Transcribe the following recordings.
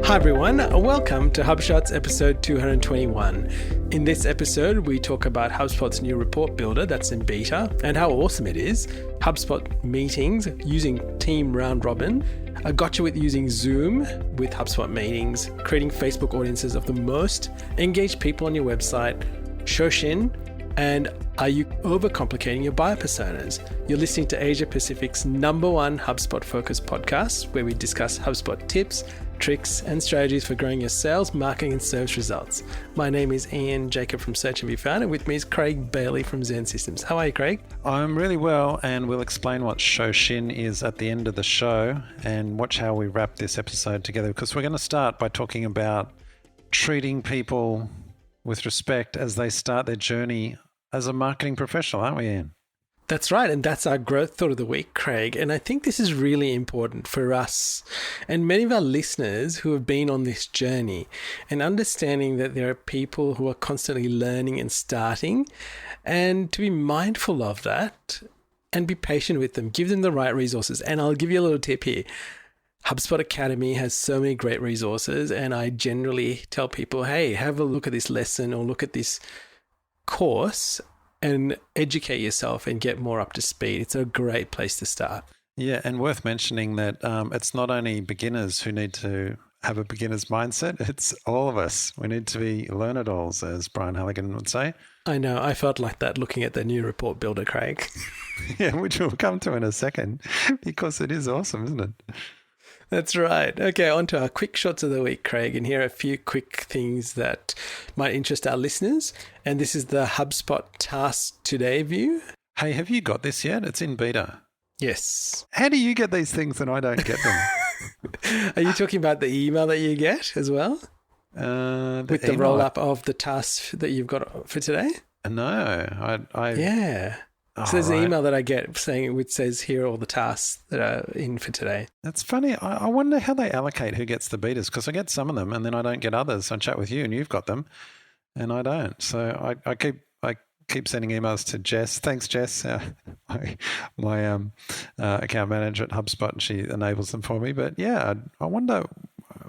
Hi everyone, welcome to HubShot's episode 221. In this episode, we talk about HubSpot's new report builder that's in beta and how awesome it is, HubSpot meetings using Team Round Robin, a gotcha with using Zoom with HubSpot meetings, creating Facebook audiences of the most engaged people on your website, Shoshin, and are you overcomplicating your buyer personas? You're listening to Asia Pacific's #1 HubSpot focused podcast, where we discuss HubSpot tips, tricks, and strategies for growing your sales, marketing, and service results. My name is Ian Jacob from Search and Be Found, and with me is Craig Bailey from Zen Systems. How are you, Craig? I'm really well, and we'll explain what Shoshin is at the end of the show, and watch how we wrap this episode together, because we're going to start by talking about treating people with respect as they start their journey as a marketing professional, aren't we, Ian? That's right, and that's our growth thought of the week, Craig. And I think this is really important for us and many of our listeners who have been on this journey, and understanding that there are people who are constantly learning and starting, and to be mindful of that and be patient with them, give them the right resources. And I'll give you a little tip here. HubSpot Academy has so many great resources, and I generally tell people, hey, have a look at this lesson or look at this course and educate yourself and get more up to speed. It's a great place to start. Yeah, and worth mentioning that it's not only beginners who need to have a beginner's mindset, it's all of us. We need to be learn-it-alls, as Brian Halligan would say. I know, I felt like that looking at the new report builder, Craig. Yeah, which we'll come to in a second, because it is awesome, isn't it? That's right. Okay, on to our quick shots of the week, Craig. And here are a few quick things that might interest our listeners. And this is the HubSpot Task Today view. Hey, have you got this yet? It's in beta. Yes. How do you get these things and I don't get them? Are you talking about the email that you get as well? With the roll-up of the tasks that you've got for today? No. Yeah. So there's an email that I get saying, which says, here are all the tasks that are in for today. That's funny. I wonder how they allocate who gets the betas, because I get some of them and then I don't get others. I chat with you and you've got them and I don't. So I keep sending emails to Jess. Thanks, Jess, my account manager at HubSpot, and she enables them for me. But yeah, I wonder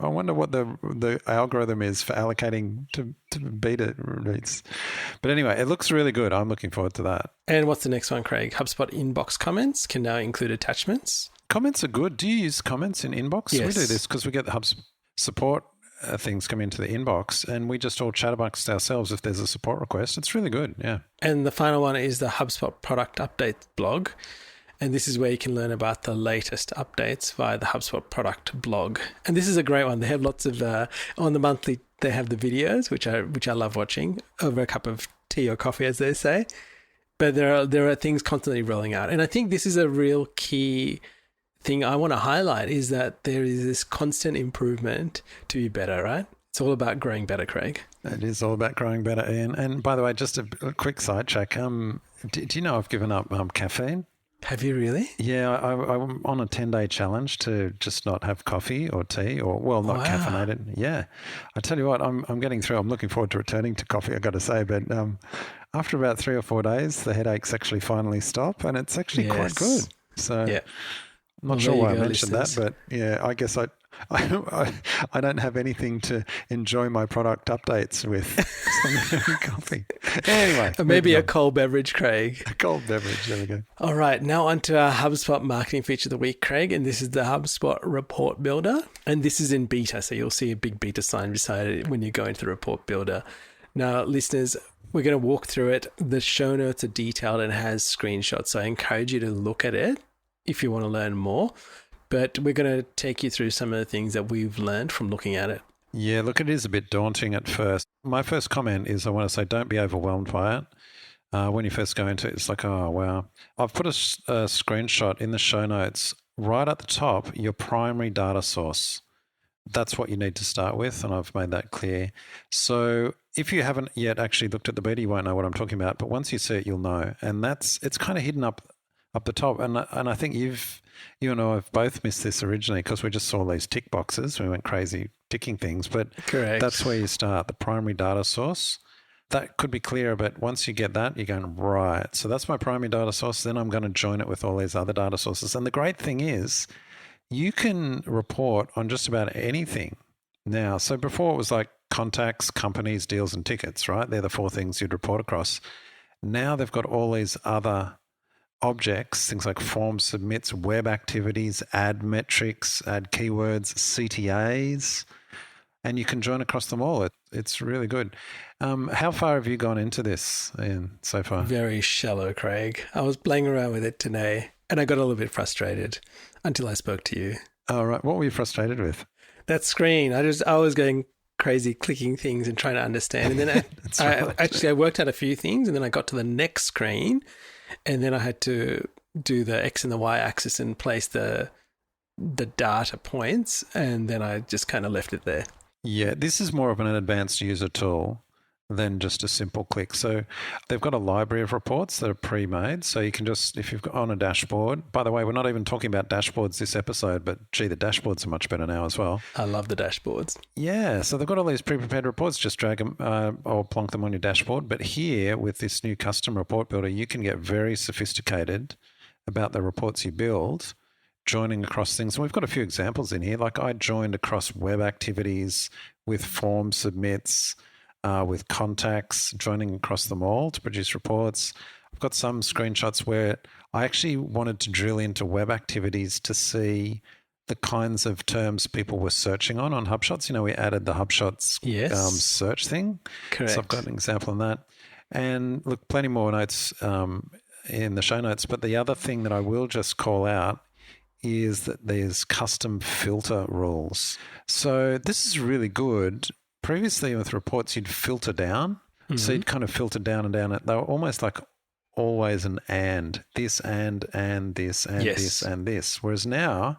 what the algorithm is for allocating to beta reads. But anyway, it looks really good. I'm looking forward to that. And what's the next one, Craig? HubSpot inbox comments can now include attachments. Comments are good. Do you use comments in inbox? Yes. We do this because we get the HubSpot support things come into the inbox, and we just all chat amongst ourselves if there's a support request. It's really good, yeah. And the final one is the HubSpot product update blog. And this is where you can learn about the latest updates via the HubSpot product blog. And this is a great one. They have lots of, on the monthly, they have the videos, which I love watching over a cup of tea or coffee, as they say. But there are things constantly rolling out. And I think this is a real key thing I want to highlight, is that there is this constant improvement to be better, right? It's all about growing better, Craig. It is all about growing better, Ian. And by the way, just a quick sidetrack. Do you know I've given up caffeine? Have you really? Yeah, I'm on a 10-day challenge to just not have coffee or tea, or not caffeinated. Yeah, I tell you what, I'm getting through. I'm looking forward to returning to coffee, I've got to say. But after about 3 or 4 days, the headaches actually finally stop, and it's actually quite good. So yeah. I'm not sure why I mentioned that, but yeah, I guess I don't have anything to enjoy my product updates with. Some coffee. Anyway. Maybe a cold beverage, Craig. A cold beverage, there we go. All right, now on to our HubSpot marketing feature of the week, Craig, and this is the HubSpot Report Builder. And this is in beta, so you'll see a big beta sign beside it when you go into the Report Builder. Now, listeners, we're going to walk through it. The show notes are detailed and has screenshots, so I encourage you to look at it if you want to learn more. But we're going to take you through some of the things that we've learned from looking at it. Yeah, look, it is a bit daunting at first. My first comment is I want to say don't be overwhelmed by it. When you first go into it, it's like, oh, wow. I've put a screenshot in the show notes right at the top, your primary data source. That's what you need to start with, and I've made that clear. So if you haven't yet actually looked at the beta, you won't know what I'm talking about. But once you see it, you'll know. And it's kind of hidden up the top. And I think you and I have both missed this originally because we just saw these tick boxes. We went crazy ticking things. But correct. That's where you start, the primary data source. That could be clearer, but once you get that, you're going, right, so that's my primary data source. Then I'm going to join it with all these other data sources. And the great thing is you can report on just about anything now. So before it was like contacts, companies, deals, and tickets, right? They're the four things you'd report across. Now they've got all these other objects, things like forms, submits, web activities, ad metrics, ad keywords, CTAs, and you can join across them all. It's really good. How far have you gone into this, Ian, so far? Very shallow, Craig. I was playing around with it today and I got a little bit frustrated until I spoke to you. Oh, right. What were you frustrated with? That screen. I was going crazy clicking things and trying to understand. And then I worked out a few things and then I got to the next screen and then I had to do the X and the Y axis and place the data points and then I just kind of left it there. Yeah, this is more of an advanced user tool than just a simple click. So they've got a library of reports that are pre-made. So you can just, if you've got on a dashboard, by the way, we're not even talking about dashboards this episode, but gee, the dashboards are much better now as well. I love the dashboards. Yeah, so they've got all these pre-prepared reports, just drag them or plonk them on your dashboard. But here with this new custom report builder, you can get very sophisticated about the reports you build, joining across things. And we've got a few examples in here. Like I joined across web activities with form submits, with contacts, joining across them all to produce reports. I've got some screenshots where I actually wanted to drill into web activities to see the kinds of terms people were searching on HubShots. You know, we added the HubShots search thing. Correct. So I've got an example on that. And look, plenty more notes in the show notes. But the other thing that I will just call out is that there's custom filter rules. So this is really good. Previously with reports, you'd filter down. Mm-hmm. So you'd kind of filter down and down. They were almost like always an and, this and this and this and this. Whereas now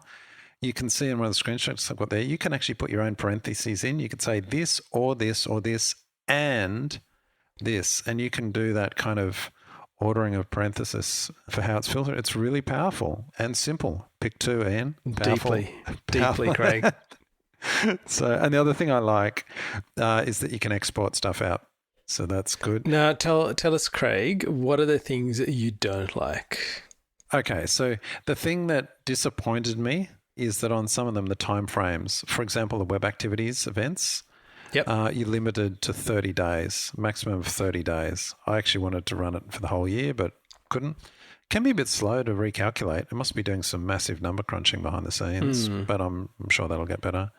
you can see in one of the screenshots I've got there, you can actually put your own parentheses in. You could say this or this or this and this. And you can do that kind of ordering of parenthesis for how it's filtered. It's really powerful and simple. Pick two, Ian. Powerful. Deeply, Craig. So, and the other thing I like is that you can export stuff out. So that's good. Now, tell us, Craig, what are the things that you don't like? Okay, so the thing that disappointed me is that on some of them, the time frames, for example, the web activities events, you're limited to 30 days, maximum of 30 days. I actually wanted to run it for the whole year, but couldn't. Can be a bit slow to recalculate. It must be doing some massive number crunching behind the scenes, but I'm sure that'll get better.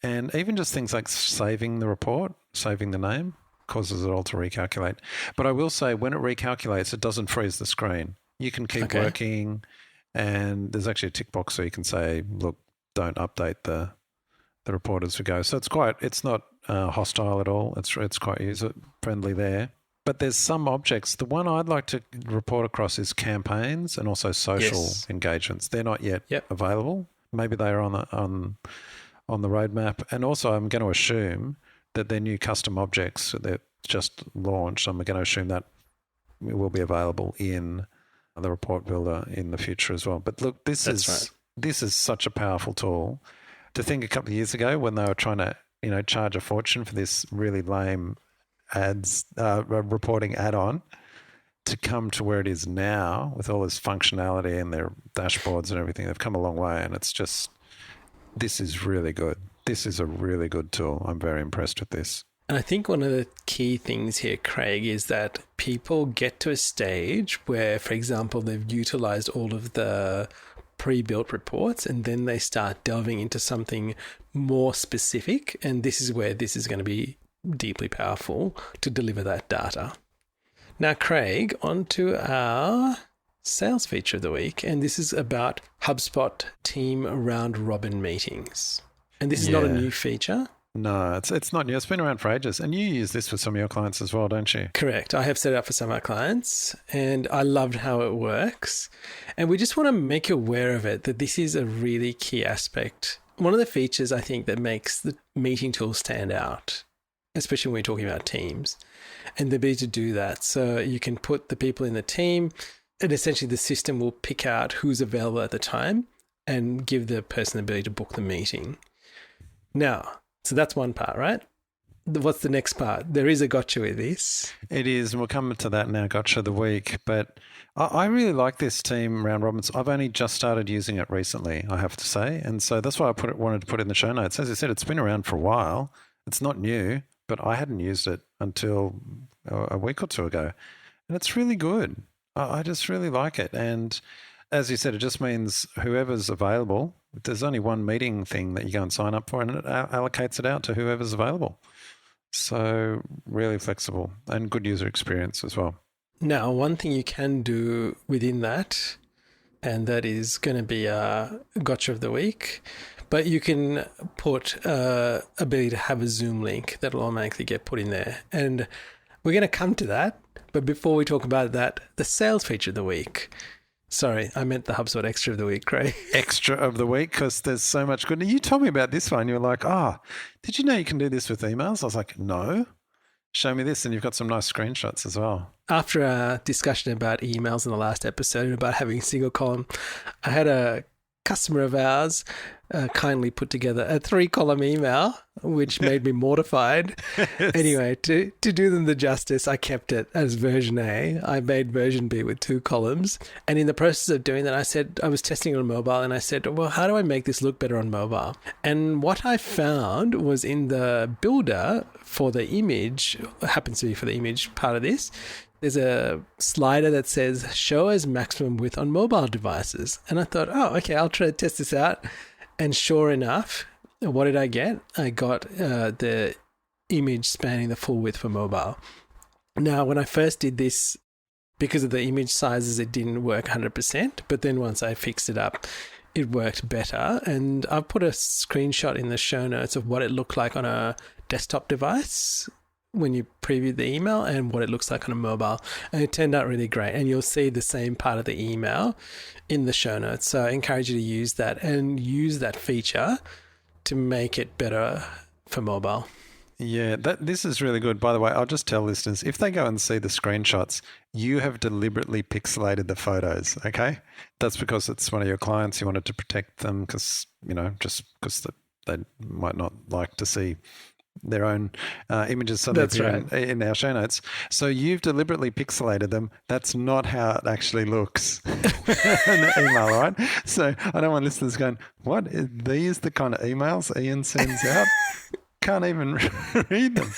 And even just things like saving the report, saving the name, causes it all to recalculate. But I will say when it recalculates, it doesn't freeze the screen. You can keep working, and there's actually a tick box so you can say, look, don't update the report as we go. So it's not hostile at all. It's quite user-friendly there. But there's some objects. The one I'd like to report across is campaigns and also social engagements. They're not yet available. Maybe they are on the roadmap. And also I'm going to assume that they're new custom objects that they've just launched. I'm going to assume that it will be available in the report builder in the future as well. But look, this is such a powerful tool. To think a couple of years ago when they were trying to, charge a fortune for this really lame ads reporting add-on, to come to where it is now with all this functionality and their dashboards and everything, they've come a long way. And it's just, this is really good. This is a really good tool. I'm very impressed with this. And I think one of the key things here, Craig, is that people get to a stage where, for example, they've utilized all of the pre-built reports and then they start delving into something more specific. And this is where this is going to be deeply powerful to deliver that data. Now, Craig, on to our sales feature of the week. And this is about HubSpot team round robin meetings. And this is not a new feature. No, it's not new. It's been around for ages. And you use this for some of your clients as well, don't you? Correct. I have set it up for some of our clients and I loved how it works. And we just want to make you aware of it, that this is a really key aspect. One of the features I think that makes the meeting tool stand out, especially when we're talking about teams, and the ability to do that. So you can put the people in the team and essentially the system will pick out who's available at the time and give the person the ability to book the meeting. Now, so that's one part, right? what's the next part? There is a gotcha with this. It is, and we'll come to that now, gotcha of the week. But I really like this team round robins. I've only just started using it recently, I have to say. And so that's why wanted to put it in the show notes. As I said, it's been around for a while. It's not new, but I hadn't used it until a week or two ago. And it's really good. I just really like it. And as you said, it just means whoever's available, there's only one meeting thing that you go and sign up for, and it allocates it out to whoever's available. So really flexible and good user experience as well. Now, one thing you can do within that, and that is going to be a gotcha of the week, but you can put ability to have a Zoom link that'll automatically get put in there. And we're going to come to that. But before we talk about that, the sales feature of the week. Sorry, I meant the HubSpot extra of the week, Craig. Extra of the week, because there's so much good. You told me about this one. You were like, did you know you can do this with emails? I was like, no. Show me this. And you've got some nice screenshots as well. After a discussion about emails in the last episode about having a single column, I had a customer of ours kindly put together a 3-column email, which made me mortified. Yes. Anyway, to do them the justice, I kept it as version A. I made version B with 2 columns. And in the process of doing that, I was testing it on mobile, and I said, well, how do I make this look better on mobile? And what I found was in the builder for the image, happens to be for the image part of this, there's a slider that says show as maximum width on mobile devices. And I thought, okay, I'll try to test this out. And sure enough, what did I get? I got the image spanning the full width for mobile. Now, when I first did this, because of the image sizes, it didn't work 100%. But then once I fixed it up, it worked better. And I've put a screenshot in the show notes of what it looked like on a desktop device when you preview the email and what it looks like on a mobile. And it turned out really great. And you'll see the same part of the email in the show notes. So I encourage you to use that and use that feature to make it better for mobile. Yeah, this is really good. By the way, I'll just tell listeners, if they go and see the screenshots, you have deliberately pixelated the photos, okay? That's because it's one of your clients. You wanted to protect them because, just because they might not like to see their own images. So that's right. In our show notes. So you've deliberately pixelated them. That's not how it actually looks in the email, right? So I don't want listeners going, what? Are these the kind of emails Ian sends out? Can't even read them.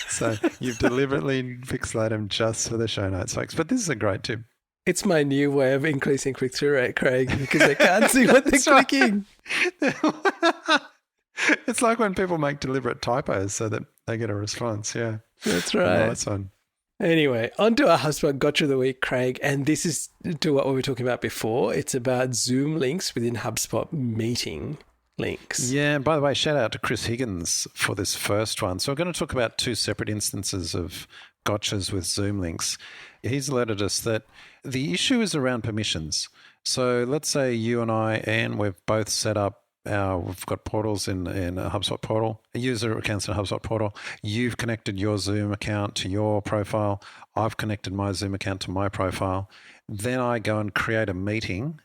So you've deliberately pixelated them just for the show notes, folks. But this is a great tip. It's my new way of increasing click-through rate, Craig, because they can't see what they're clicking. It's like when people make deliberate typos so that they get a response. Yeah. That's right. Nice one. Anyway, on to our HubSpot Gotcha of the Week, Craig. And this is to what we were talking about before. It's about Zoom links within HubSpot meeting links. Yeah. And by the way, shout out to Chris Higgins for this first one. So we're going to talk about 2 separate instances of gotchas with Zoom links. He's alerted us that the issue is around permissions. So let's say you and I, Anne, we've both set up we've got portals in a HubSpot portal, user accounts in a HubSpot portal. You've connected your Zoom account to your profile. I've connected my Zoom account to my profile. Then I go and create a meeting.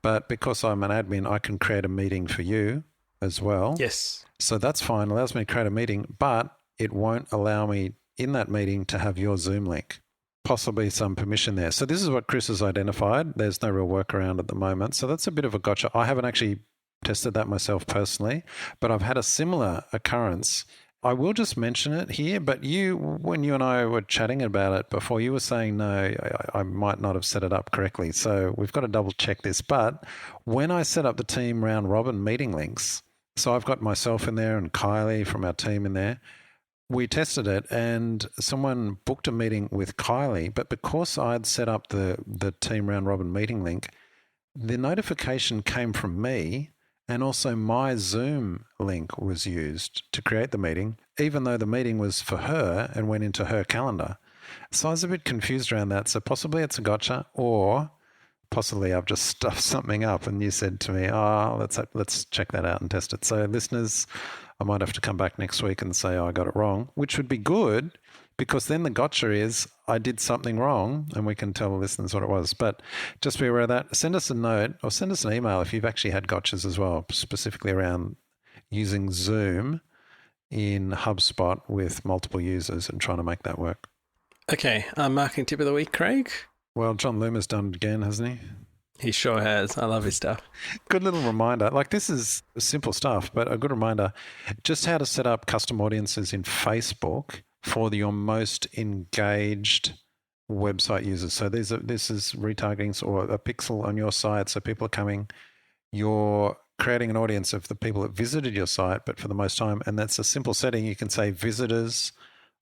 But because I'm an admin, I can create a meeting for you as well. Yes. So that's fine. It allows me to create a meeting, but it won't allow me in that meeting to have your Zoom link. Possibly some permission there. So this is what Chris has identified. There's no real workaround at the moment. So that's a bit of a gotcha. I haven't actually tested that myself personally, but I've had a similar occurrence. I will just mention it here, but when you and I were chatting about it before, you were saying, no, I might not have set it up correctly. So we've got to double check this. But when I set up the team round robin meeting links, so I've got myself in there and Kylie from our team in there, we tested it and someone booked a meeting with Kylie, but because I'd set up the team round robin meeting link, the notification came from me. And also my Zoom link was used to create the meeting, even though the meeting was for her and went into her calendar. So I was a bit confused around that. So possibly it's a gotcha, or possibly I've just stuffed something up and you said to me, let's check that out and test it. So listeners, I might have to come back next week and say, I got it wrong, which would be good because then the gotcha is I did something wrong and we can tell the listeners what it was. But just be aware of that. Send us a note or send us an email if you've actually had gotchas as well, specifically around using Zoom in HubSpot with multiple users and trying to make that work. Okay, our marketing tip of the week, Craig. Well, John Loomer's done it again, hasn't he? He sure has. I love his stuff. Good little reminder. Like, this is simple stuff, but a good reminder just how to set up custom audiences in Facebook for your most engaged website users. So this is retargeting or a pixel on your site. So people are coming, you're creating an audience of the people that visited your site, but for the most time, and that's a simple setting. You can say visitors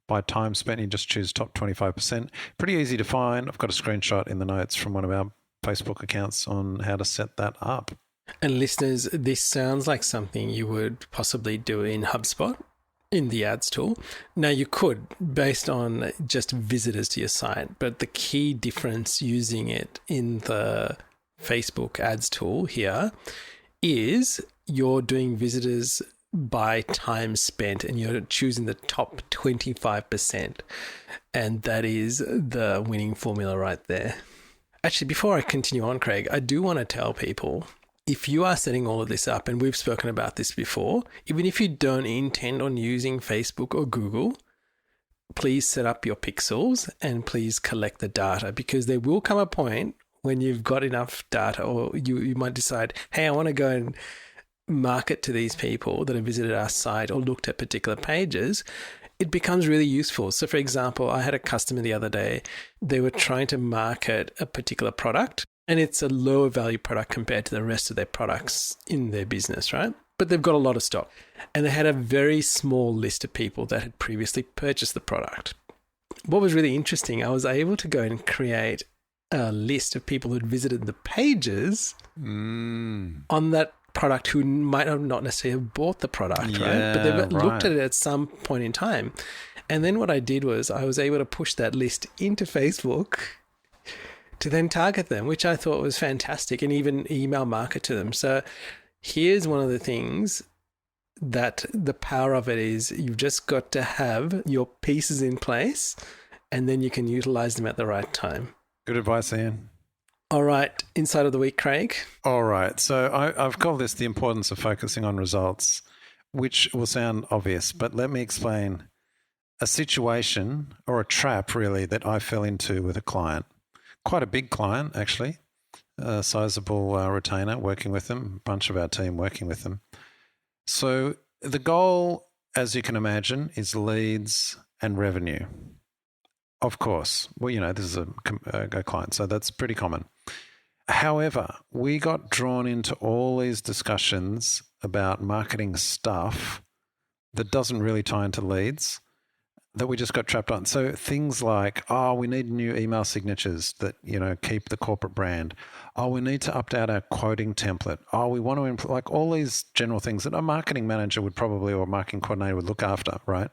by time spent. You just choose top 25%. Pretty easy to find. I've got a screenshot in the notes from one of our Facebook accounts on how to set that up. And listeners, this sounds like something you would possibly do in HubSpot in the ads tool. Now, you could based on just visitors to your site, but the key difference using it in the Facebook ads tool here is you're doing visitors by time spent and you're choosing the top 25%. And that is the winning formula right there. Actually, before I continue on, Craig, I do want to tell people, if you are setting all of this up, and we've spoken about this before, even if you don't intend on using Facebook or Google, please set up your pixels and please collect the data, because there will come a point when you've got enough data, or you might decide, hey, I want to go and market to these people that have visited our site or looked at particular pages. It becomes really useful. So, for example, I had a customer the other day. They were trying to market a particular product, and it's a lower value product compared to the rest of their products in their business, right? But they've got a lot of stock. And they had a very small list of people that had previously purchased the product. What was really interesting, I was able to go and create a list of people who'd visited the pages on that product who might have not necessarily have bought the product, right? But they've looked at it at some point in time. And then what I did was I was able to push that list into Facebook to then target them, which I thought was fantastic, and even email market to them. So here's one of the things that the power of it is, you've just got to have your pieces in place and then you can utilize them at the right time. Good advice, Ian. All right, Insight of the Week, Craig. All right. So I've called this the importance of focusing on results, which will sound obvious, but let me explain a situation or a trap really that I fell into with a client. Quite a big client, actually, a sizable retainer working with them, a bunch of our team working with them. So the goal, as you can imagine, is leads and revenue. Of course. Well, this is a client, so that's pretty common. However, we got drawn into all these discussions about marketing stuff that doesn't really tie into leads, that we just got trapped on. So things like, we need new email signatures that, keep the corporate brand. We need to update our quoting template. We want to like all these general things that a marketing manager would probably, or a marketing coordinator would look after, right?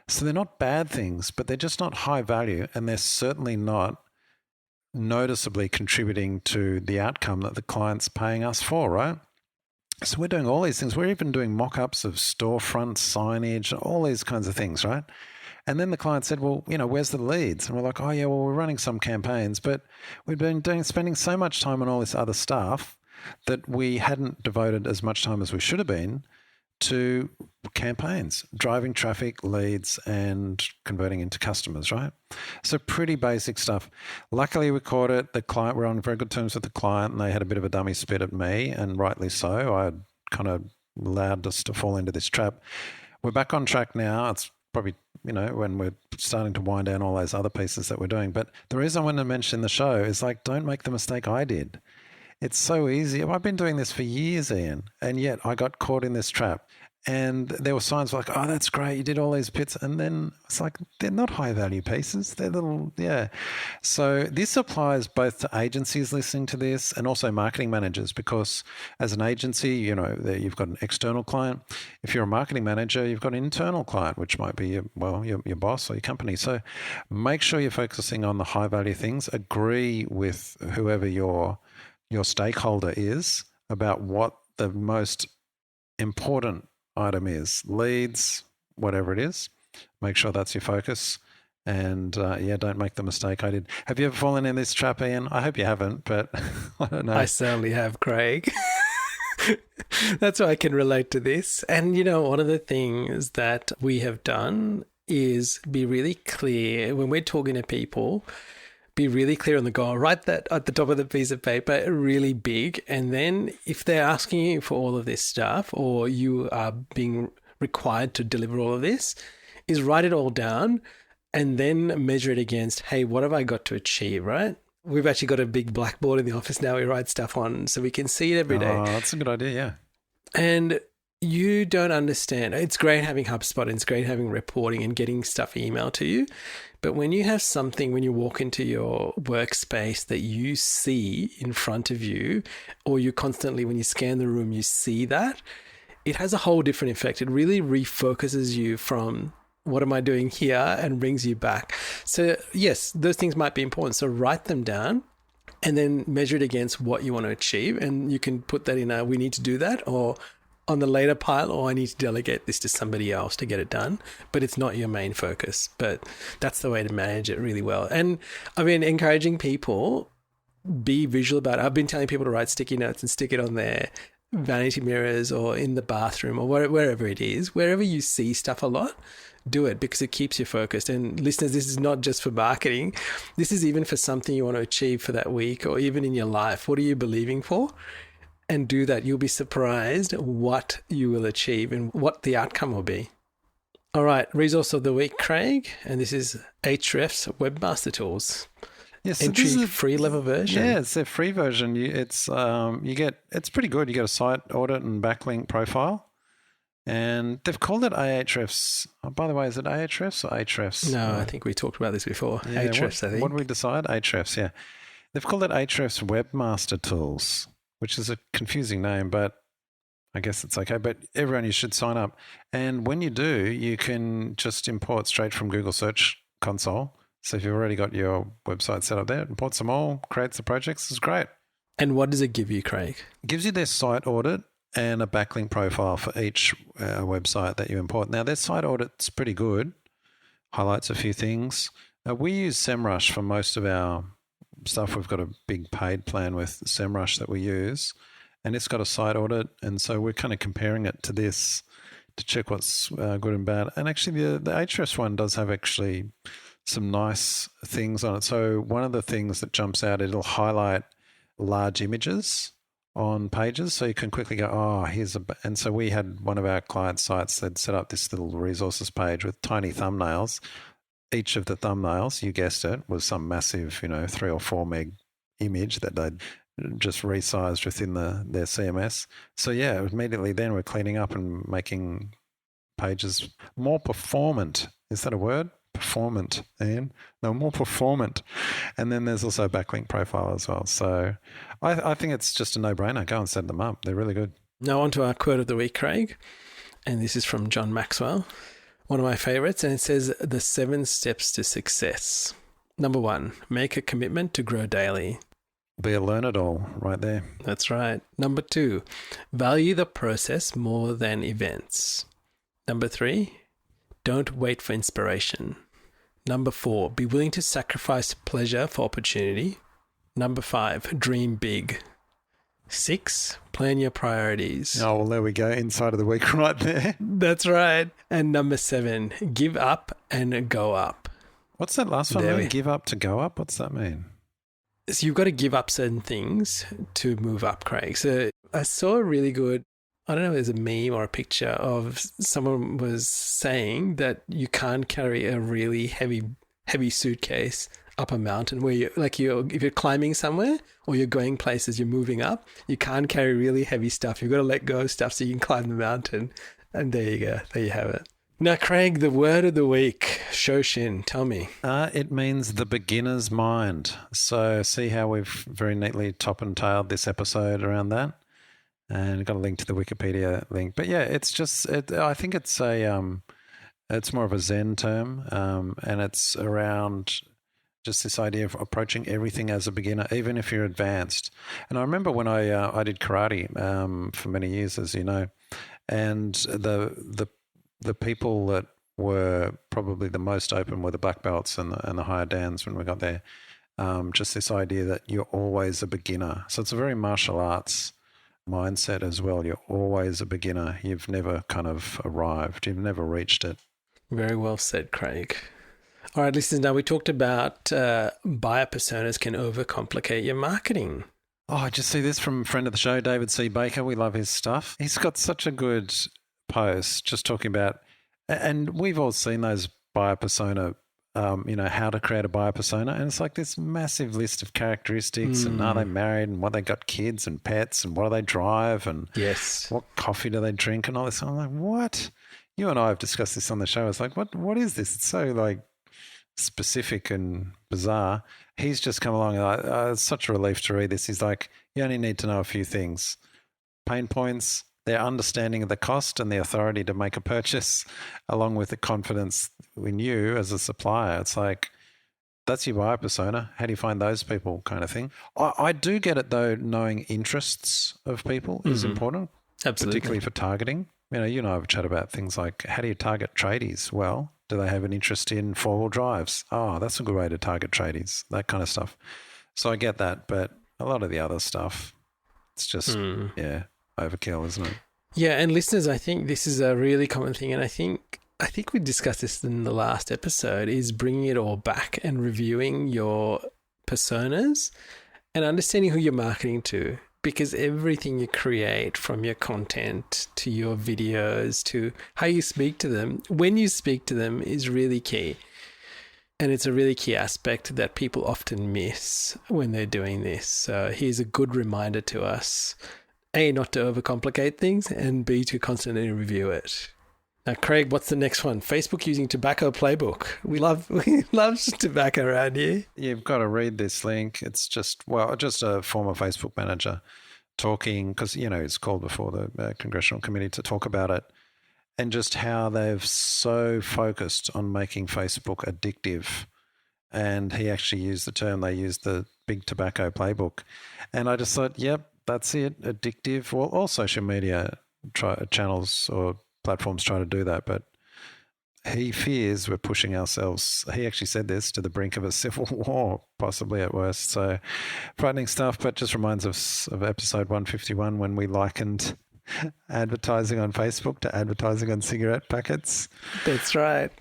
So they're not bad things, but they're just not high value, and they're certainly not noticeably contributing to the outcome that the client's paying us for, right? So we're doing all these things. We're even doing mock-ups of storefront signage, all these kinds of things, right? And then the client said, well, where's the leads? And we're like, we're running some campaigns, but we've been spending so much time on all this other stuff that we hadn't devoted as much time as we should have been to campaigns, driving traffic, leads, and converting into customers, right? So pretty basic stuff. Luckily, we caught it. We're on very good terms with the client, and they had a bit of a dummy spit at me, and rightly so. I kind of allowed us to fall into this trap. We're back on track now. It's probably, when we're starting to wind down all those other pieces that we're doing. But the reason I wanted to mention the show is don't make the mistake I did. It's so easy. I've been doing this for years, Ian, and yet I got caught in this trap. And there were signs like, that's great, you did all these bits. And then it's like, they're not high value pieces. They're little, So this applies both to agencies listening to this and also marketing managers, because as an agency, you've got an external client. If you're a marketing manager, you've got an internal client, which might be your boss or your company. So make sure you're focusing on the high value things. Agree with whoever your stakeholder is about what the most important item is. Leads, whatever it is, make sure that's your focus. And don't make the mistake I did. Have you ever fallen in this trap, Ian? I hope you haven't, but I don't know. I certainly have, Craig. That's why I can relate to this. And, you know, one of the things that we have done is be really clear when we're talking to people, be really clear on the goal. Write that at the top of the piece of paper, really big. And then if they're asking you for all of this stuff, or you are being required to deliver all of this, is write it all down and then measure it against, hey, what have I got to achieve, right? We've actually got a big blackboard in the office now we write stuff on so we can see it every day. Oh, that's a good idea, yeah. And you don't understand. It's great having HubSpot and it's great having reporting and getting stuff emailed to you. But when you have something, when you walk into your workspace that you see in front of you, or you constantly, when you scan the room, you see that, it has a whole different effect. It really refocuses you from what am I doing here and brings you back. So yes, those things might be important. So write them down and then measure it against what you want to achieve. And you can put that in a, we need to do that, or on the later pile, or I need to delegate this to somebody else to get it done. But it's not your main focus. But that's the way to manage it really well. And I mean, encouraging people, be visual about it. I've been telling people to write sticky notes and stick it on their vanity mirrors or in the bathroom or wherever it is. Wherever you see stuff a lot, do it, because it keeps you focused. And listeners, this is not just for marketing. This is even for something you want to achieve for that week or even in your life. What are you believing for? And do that. You'll be surprised what you will achieve and what the outcome will be. All right, resource of the week, Craig. And this is Ahrefs Webmaster Tools. Yes, so Entry this is a free level version. Yeah, it's a free version. It's pretty good. You get a site audit and backlink profile. And they've called it Ahrefs. Oh, by the way, is it Ahrefs or Ahrefs? No, I think we talked about this before. Yeah, Ahrefs, I think. What did we decide? Ahrefs, yeah. They've called it Ahrefs Webmaster Tools, which is a confusing name, but I guess it's okay. But everyone, you should sign up. And when you do, you can just import straight from Google Search Console. So if you've already got your website set up there, imports them all, creates the projects. It's great. And what does it give you, Craig? It gives you their site audit and a backlink profile for each website that you import. Now, their site audit's pretty good, highlights a few things. We use SEMrush for most of our stuff. We've got a big paid plan with SEMrush that we use, and it's got a site audit. And so we're kind of comparing it to this to check what's good and bad. And actually, the Ahrefs one does have actually some nice things on it. So one of the things that jumps out, it'll highlight large images on pages, so you can quickly go, oh, and so we had one of our client sites that set up this little resources page with tiny thumbnails. Each of the thumbnails, you guessed it, was some massive, 3 or 4 meg image that they'd just resized within their CMS. So yeah, immediately then we're cleaning up and making pages more performant. Is that a word? Performant, Ian? No, more performant. And then there's also a backlink profile as well. So I think it's just a no-brainer. Go and set them up. They're really good. Now on to our quote of the week, Craig. And this is from John Maxwell, one of my favorites. And it says, the 7 steps to success. Number 1, make a commitment to grow daily. Be a learn-it-all right there. That's right. Number 2, value the process more than events. Number 3, don't wait for inspiration. Number 4, be willing to sacrifice pleasure for opportunity. Number 5, dream big. 6, plan your priorities. Oh, well, there we go. Inside of the week right there. That's right. And number 7, give up and go up. What's that last one? Give up to go up? What's that mean? So you've got to give up certain things to move up, Craig. So I saw a really good, I don't know if there's a meme or a picture of someone was saying that you can't carry a really heavy suitcase up a mountain where if you're climbing somewhere or you're going places, you're moving up, you can't carry really heavy stuff. You've got to let go of stuff so you can climb the mountain. And there you go. There you have it. Now, Craig, the word of the week, Shoshin, tell me. It means the beginner's mind. So see how we've very neatly top and tailed this episode around that. And got a link to the Wikipedia link. But yeah, it's just, I think it's it's more of a Zen term. And it's around just this idea of approaching everything as a beginner, even if you're advanced. And I remember when I did karate for many years, as you know, and the people that were probably the most open were the black belts and the higher dans when we got there. Just this idea that you're always a beginner. So it's a very martial arts mindset as well. You're always a beginner. You've never kind of arrived. You've never reached it. Very well said, Craig. All right, listeners, now we talked about buyer personas can overcomplicate your marketing. Oh, I just see this from a friend of the show, David C. Baker. We love his stuff. He's got such a good post just talking about, and we've all seen those buyer persona, how to create a buyer persona. And it's like this massive list of characteristics and are they married and what they got kids and pets and what do they drive and what coffee do they drink and all this. I'm like, what? You and I have discussed this on the show. It's like, what is this? It's so like specific and bizarre. He's just come along and it's such a relief to read this. He's like, you only need to know a few things. Pain points, their understanding of the cost and the authority to make a purchase, along with the confidence in you as a supplier. It's like, that's your buyer persona. How do you find those people kind of thing? I do get it though, knowing interests of people is important. Absolutely. Particularly for targeting. You and I have a chat about things like, how do you target tradies? Well, do they have an interest in four-wheel drives? Oh, that's a good way to target tradies, that kind of stuff. So I get that, but a lot of the other stuff, it's just, overkill, isn't it? Yeah, and listeners, I think this is a really common thing, and I think we discussed this in the last episode, is bringing it all back and reviewing your personas and understanding who you're marketing to. Because everything you create, from your content to your videos to how you speak to them, when you speak to them is really key. And it's a really key aspect that people often miss when they're doing this. So here's a good reminder to us, A, not to overcomplicate things, and B, to constantly review it. Now, Craig, what's the next one? Facebook using tobacco playbook. We love tobacco around here. You've got to read this link. It's just a former Facebook manager talking, because, it's called before the Congressional Committee to talk about it, and just how they've so focused on making Facebook addictive. And he actually used the term, they used the big tobacco playbook. And I just thought, yep, that's it, addictive. Well, all social media channels or platforms try to do that, but he fears we're pushing ourselves. He actually said this, to the brink of a civil war, possibly at worst. So frightening stuff, but just reminds us of episode 151 when we likened advertising on Facebook to advertising on cigarette packets. That's right.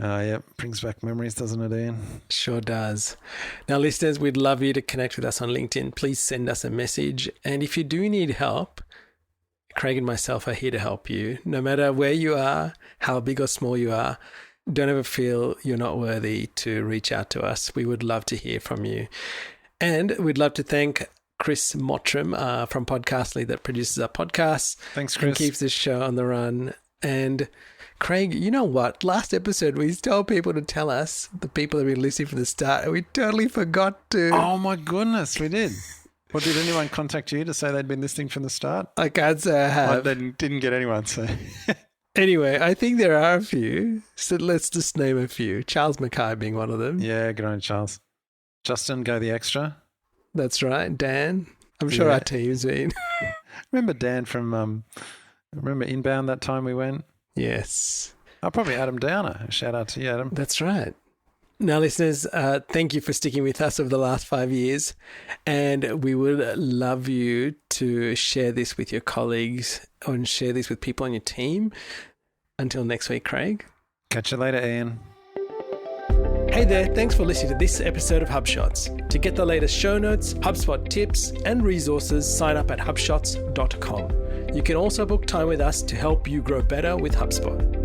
Brings back memories, doesn't it, Ian? Sure does. Now, listeners, we'd love you to connect with us on LinkedIn. Please send us a message. And if you do need help, Craig and myself are here to help you. No matter where you are, how big or small you are, don't ever feel you're not worthy to reach out to us. We would love to hear from you. And we'd love to thank Chris Mottram from Podcastly that produces our podcasts. Thanks, Chris. And keeps this show on the run. And Craig, you know what? Last episode, we told people to tell us, the people that have been listening from the start, and we totally forgot to. Oh, my goodness, we did. Well, did anyone contact you to say they'd been listening from the start? I can't say I have. They didn't get anyone, so. Anyway, I think there are a few. So let's just name a few. Charles Mackay being one of them. Yeah, good on Charles. Justin, go the extra. That's right. Dan. I'm sure our team's been. Remember Dan from, remember Inbound that time we went? Yes. Probably Adam Downer. Shout out to you, Adam. That's right. Now, listeners, thank you for sticking with us over the last 5 years. And we would love you to share this with your colleagues and share this with people on your team. Until next week, Craig. Catch you later, Ian. Hey there, thanks for listening to this episode of HubShots. To get the latest show notes, HubSpot tips, and resources, sign up at hubshots.com. You can also book time with us to help you grow better with HubSpot.